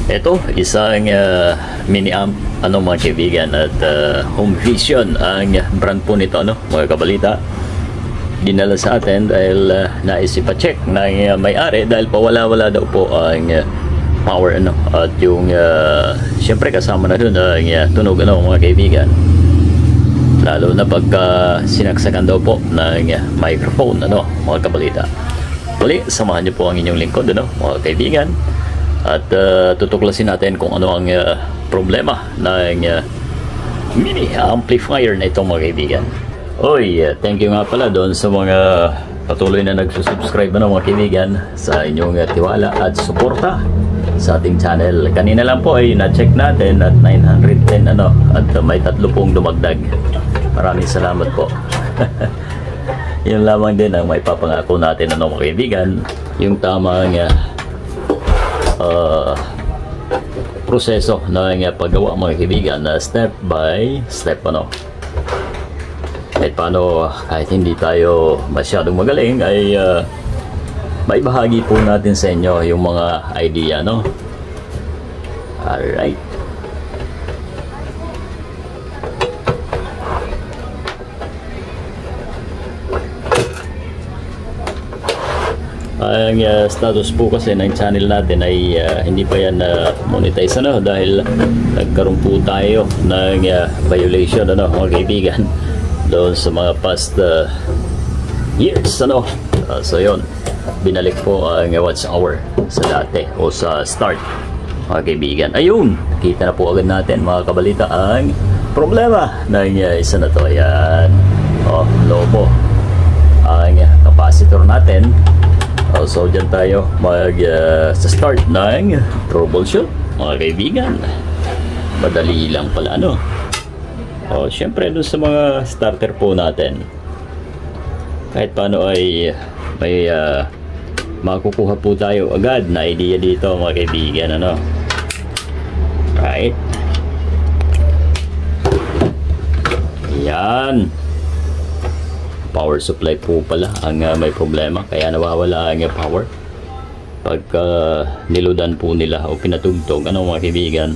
Ito, isang mini amp, mga kaibigan, at Home Vision ang brand po nito, mga kabalita. Dinala sa atin dahil nais ipa-check ng may-ari dahil pawala-wala daw po ang power, at yung siyempre kasama na dun ang tunog, mga kaibigan. Lalo na pagka sinaksakan daw po ng microphone, mga kabalita. Muli, samahan niyo po ang inyong lingkod, mga kaibigan. At tutuklasin natin kung ano ang problema ng mini amplifier na ito, mga kaibigan. Thank you nga pala doon sa mga patuloy na nagsusubscribe, mga kaibigan, sa inyong tiwala at suporta sa ating channel. Kanina lang po ay na-check natin at 910 at may 30 pong dumagdag. Maraming salamat po. Yun lamang din ang may papangako natin, mga kaibigan, yung tamang proseso ng paggawa, mga kaibigan, na step by step, kahit paano, kahit hindi tayo masyadong magaling, ay maibahagi po natin sa inyo yung mga idea, alright. Ang status po kasi ng channel natin ay hindi pa yan monetize, dahil nagkaroon po tayo ng violation, mga kaibigan, doon sa mga past years, so yun, binalik po ang watch hour sa dati o sa start, mga kaibigan. Ayun, kita na po agad natin, mga kabalita, ang problema ng isa na to. Yan, lobo ang capacitor natin. So dyan tayo sa start ng troubleshoot, mga kaibigan. Madali lang pala, syempre dun sa mga starter po natin, kahit paano ay may makukuha po tayo agad na idea dito, mga kaibigan, right. Yan, power supply po pala ang may problema, kaya nawawala ang power pagka niludan po nila o pinatugtog, mga kaibigan.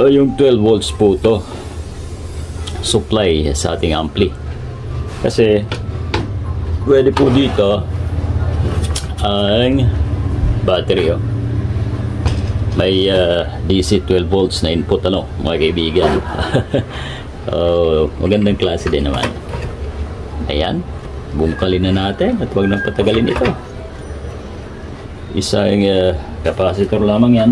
Yung 12 volts po to supply sa ating ampli, kasi pwede po dito ang battery, may DC 12 volts na input, mga kaibigan. Magandang klase din naman. Ayan, bungkalin na natin at huwag nang patagalin ito. Isang capacitor lamang yan.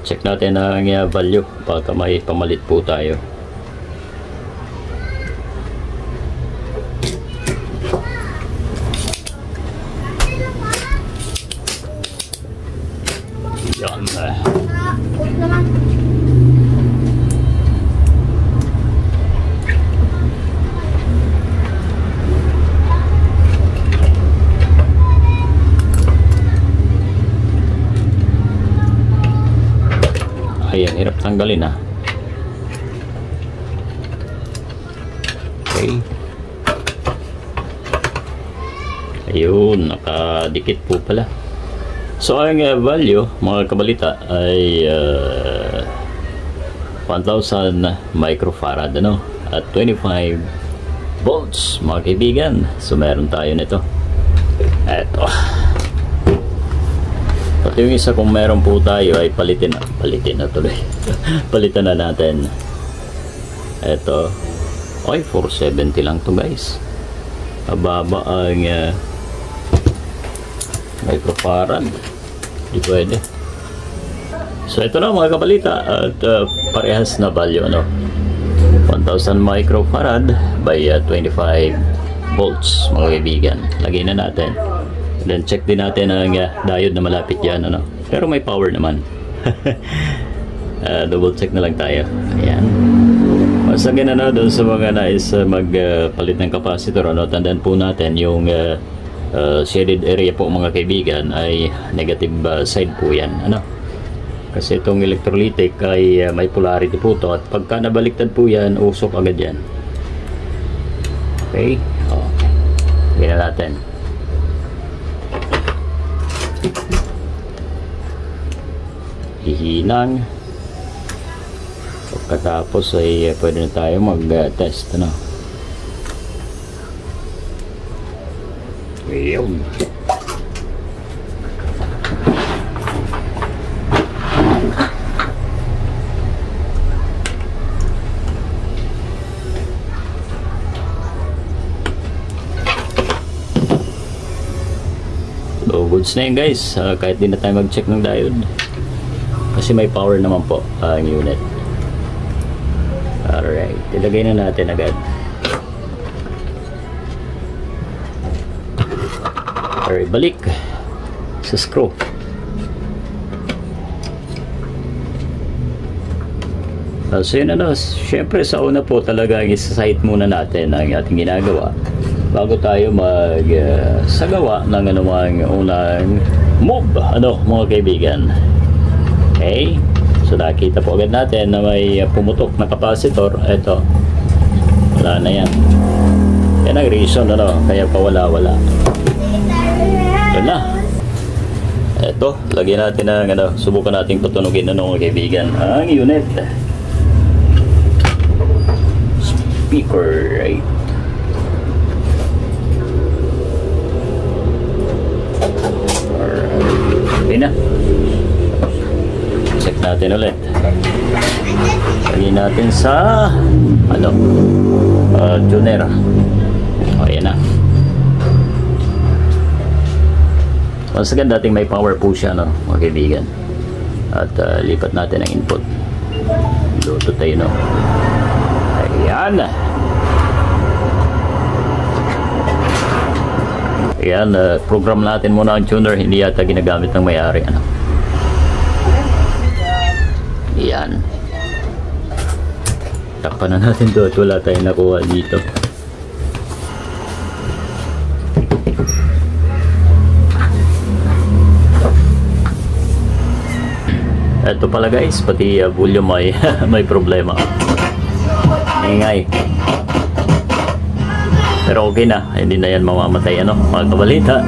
Check natin ang value, baka may pamalit po tayo. Yan. Ayan, hirap tanggalin, okay. Ayun, nakadikit po pala. So ang value, mga kabalita, ay 1000 microfarad, at 25 volts, mga kaibigan. So meron tayo nito. Eto. Pati yung isa, kung meron po tayo, ay palitin na tuloy. Palitan na natin. Eto. 470 lang to, guys. Mababa ang microfarad. Di pwede. So ito na, mga kabalita, at parehas na value, 1000 microfarad by 25 volts, mga kaibigan. Lagay na natin. Then check din natin ang diode na malapit dyan, pero may power naman. Double check na lang tayo. Ayan. Sa ganun, doon sa mga nais magpalit ng capacitor, tandaan po natin yung shaded area po, mga kaibigan, ay negative side po yan, kasi itong electrolytic ay may polarity po to, at pagka nabaliktad po yan, usok agad yan. Okay. Tingnan natin. Hihinang. Pagkatapos ay pwede na tayo mag-test, ano? Ayun. So, goods na yun guys. Kahit di na tayo mag-check ng diode. Kasi may power naman po ang unit. Alright. Ilagay na natin agad. Alright. Balik sa screw. So yun ano. Siyempre sa una po talaga isa-sight muna natin ang ating ginagawa bago tayo sagawa ng anumang unang move, ano mga kaibigan. Okay, so nakita po agad natin na may pumutok na capacitor. Ito, wala na yan. Yan ang reason, ano, kaya pa wala. Ito na. Ito, lagyan natin ng ano, subukan natin patunugin, ano mga kaibigan, ang unit. Speaker, right? Okay na. Check natin ulit. Lagyan natin sa ano, tuner. Ayan na. Once again, dating may power po siya, no, mga kaibigan. At lipat natin ang input. Luto tayo, no. Ayan. Ayan, program natin muna ang tuner. Hindi yata ginagamit ng may-ari, ano. Ayan. Takpan na natin to at wala tayong nakuha dito. Ito pala guys, pati volume ay may problema. Ingay. Pero okay na, hindi na yan mamamatay, ano, mga kabalita.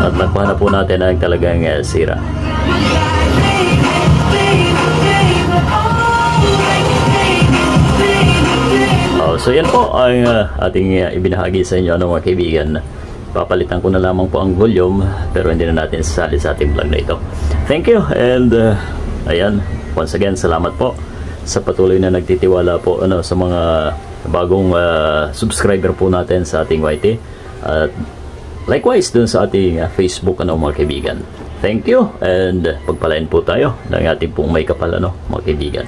At nakuha na po natin ang talagang sira. So yan po ang ating ibinahagi sa inyo, ano, mga kaibigan. Papalitan ko na lamang po ang volume, pero hindi na natin sasali sa ating vlog na ito. Thank you, and ayan, once again, salamat po sa patuloy na nagtitiwala po, ano, sa mga bagong subscriber po natin sa ating YT. At likewise dun sa ating Facebook, ano, mga kaibigan. Thank you, and pagpalain po tayo ng ating pong may kapal, ano, mga kaibigan.